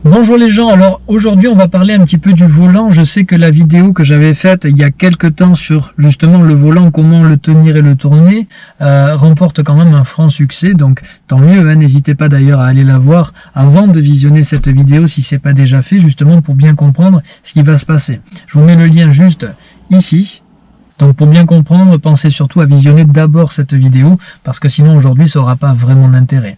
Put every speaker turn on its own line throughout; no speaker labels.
Bonjour les gens, alors aujourd'hui on va parler un petit peu du volant. Je sais que la vidéo que j'avais faite il y a quelques temps sur justement le volant, comment le tenir et le tourner, remporte quand même un franc succès, donc tant mieux, hein. N'hésitez pas d'ailleurs à aller la voir avant de visionner cette vidéo si c'est pas déjà fait, justement pour bien comprendre ce qui va se passer. Je vous mets le lien juste ici. Donc pour bien comprendre, pensez surtout à visionner d'abord cette vidéo, parce que sinon aujourd'hui ça n'aura pas vraiment d'intérêt.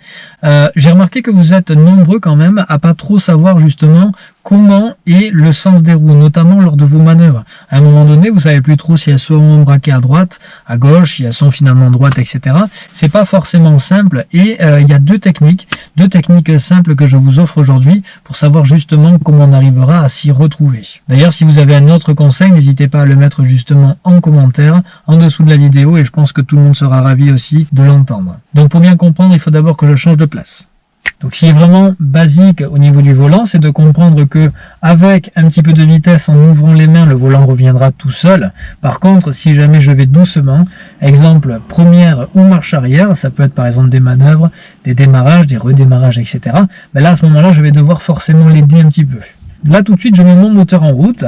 J'ai remarqué que vous êtes nombreux quand même à pas trop savoir justement comment est le sens des roues, notamment lors de vos manœuvres. À un moment donné, vous savez plus trop si elles sont braquées à droite, à gauche, si elles sont finalement droites, etc. C'est pas forcément simple et il y a deux techniques simples que je vous offre aujourd'hui pour savoir justement comment on arrivera à s'y retrouver. D'ailleurs, si vous avez un autre conseil, n'hésitez pas à le mettre justement en commentaire en dessous de la vidéo et je pense que tout le monde sera ravi aussi de l'entendre. Donc pour bien comprendre, il faut d'abord que je change de place. Donc ce qui est vraiment basique au niveau du volant, c'est de comprendre que avec un petit peu de vitesse en ouvrant les mains, le volant reviendra tout seul. Par contre, si jamais je vais doucement, exemple première ou marche arrière, ça peut être par exemple des manœuvres, des démarrages, des redémarrages, etc. Mais là à ce moment-là, je vais devoir forcément l'aider un petit peu. Là tout de suite, je mets mon moteur en route.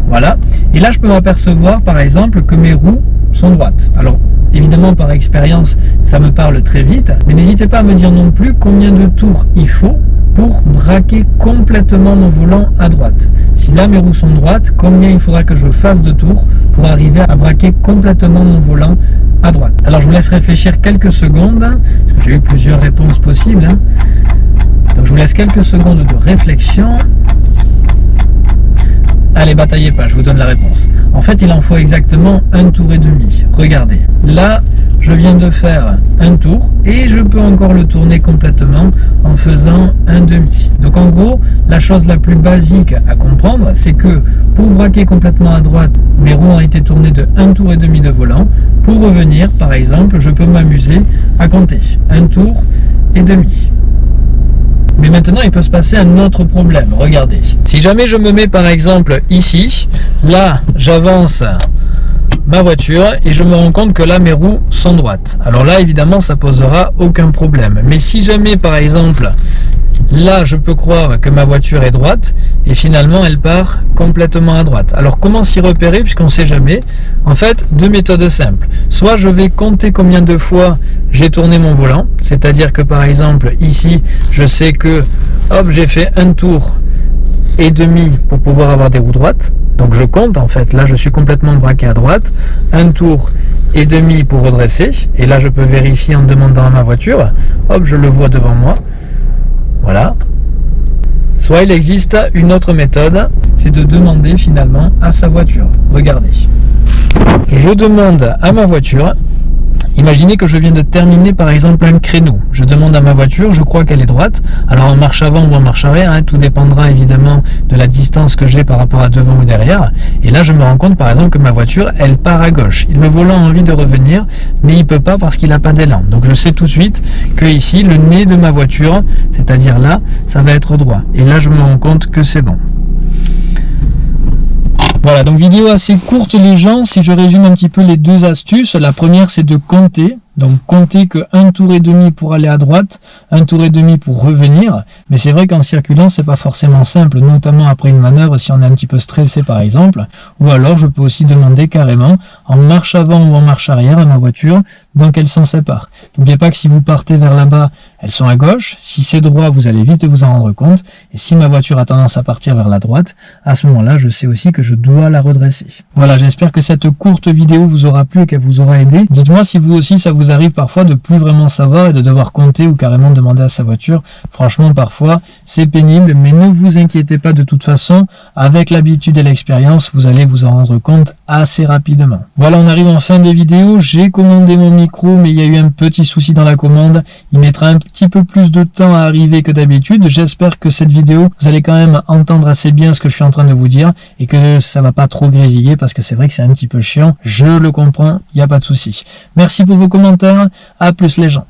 Voilà. Et là, je peux m'apercevoir par exemple que mes roues sont droites. Alors évidemment par expérience ça me parle très vite, mais n'hésitez pas à me dire non plus combien de tours il faut pour braquer complètement mon volant à droite. Si là mes roues sont droites, combien il faudra que je fasse de tours pour arriver à braquer complètement mon volant à droite. Alors je vous laisse réfléchir quelques secondes, parce que j'ai eu plusieurs réponses possibles, hein. Donc je vous laisse quelques secondes de réflexion. Allez, bataillez pas, je vous donne la réponse. En fait, il en faut exactement un tour et demi. Regardez, là, je viens de faire un tour et je peux encore le tourner complètement en faisant un demi. Donc en gros, la chose la plus basique à comprendre, c'est que pour braquer complètement à droite, mes roues ont été tournées de un tour et demi de volant. Pour revenir, par exemple, je peux m'amuser à compter un tour et demi. Mais maintenant, il peut se passer un autre problème. Regardez. Si jamais je me mets par exemple ici, là, j'avance ma voiture et je me rends compte que là, mes roues sont droites. Alors là, évidemment, ça posera aucun problème. Mais si jamais, par exemple, là, je peux croire que ma voiture est droite et finalement, elle part complètement à droite. Alors, comment s'y repérer puisqu'on ne sait jamais? En fait, deux méthodes simples. Soit je vais compter combien de fois j'ai tourné mon volant, c'est-à-dire que par exemple, ici, je sais que hop, j'ai fait un tour et demi pour pouvoir avoir des roues droites. Donc je compte en fait, là je suis complètement braqué à droite, un tour et demi pour redresser. Et là je peux vérifier en demandant à ma voiture, hop, je le vois devant moi. Voilà. Soit il existe une autre méthode, c'est de demander finalement à sa voiture. Regardez. Je demande à ma voiture, imaginez que je viens de terminer par exemple un créneau. Je demande à ma voiture, je crois qu'elle est droite. Alors en marche avant ou en marche arrière, hein, tout dépendra évidemment de la distance que j'ai par rapport à devant ou derrière. Et là je me rends compte par exemple que ma voiture, elle part à gauche. Le volant a envie de revenir, mais il peut pas parce qu'il n'a pas d'élan. Donc je sais tout de suite que ici, le nez de ma voiture, c'est-à-dire là, ça va être droit. Et là je me rends compte que c'est bon. Voilà, donc vidéo assez courte les gens, si je résume un petit peu les deux astuces, la première c'est de compter, donc compter que un tour et demi pour aller à droite, un tour et demi pour revenir, mais c'est vrai qu'en circulant c'est pas forcément simple, notamment après une manœuvre si on est un petit peu stressé par exemple, ou alors je peux aussi demander carrément en marche avant ou en marche arrière à ma voiture dans quel sens elle part. N'oubliez pas que si vous partez vers là-bas, elles sont à gauche, si c'est droit vous allez vite vous en rendre compte, et si ma voiture a tendance à partir vers la droite, à ce moment-là je sais aussi que je dois la redresser. Voilà, j'espère que cette courte vidéo vous aura plu et qu'elle vous aura aidé. Dites-moi si vous aussi ça vous arrive parfois de plus vraiment savoir et de devoir compter ou carrément demander à sa voiture. Franchement parfois c'est pénible, mais ne vous inquiétez pas, de toute façon avec l'habitude et l'expérience vous allez vous en rendre compte assez rapidement. Voilà, on arrive en fin des vidéos. J'ai commandé mon micro mais il y a eu un petit souci dans la commande, il mettra un petit peu plus de temps à arriver que d'habitude. J'espère que cette vidéo vous allez quand même entendre assez bien ce que je suis en train de vous dire et que ça va pas trop grésiller, parce que c'est vrai que c'est un petit peu chiant, je le comprends, il n'y a pas de souci. Merci pour vos commentaires, à plus les gens.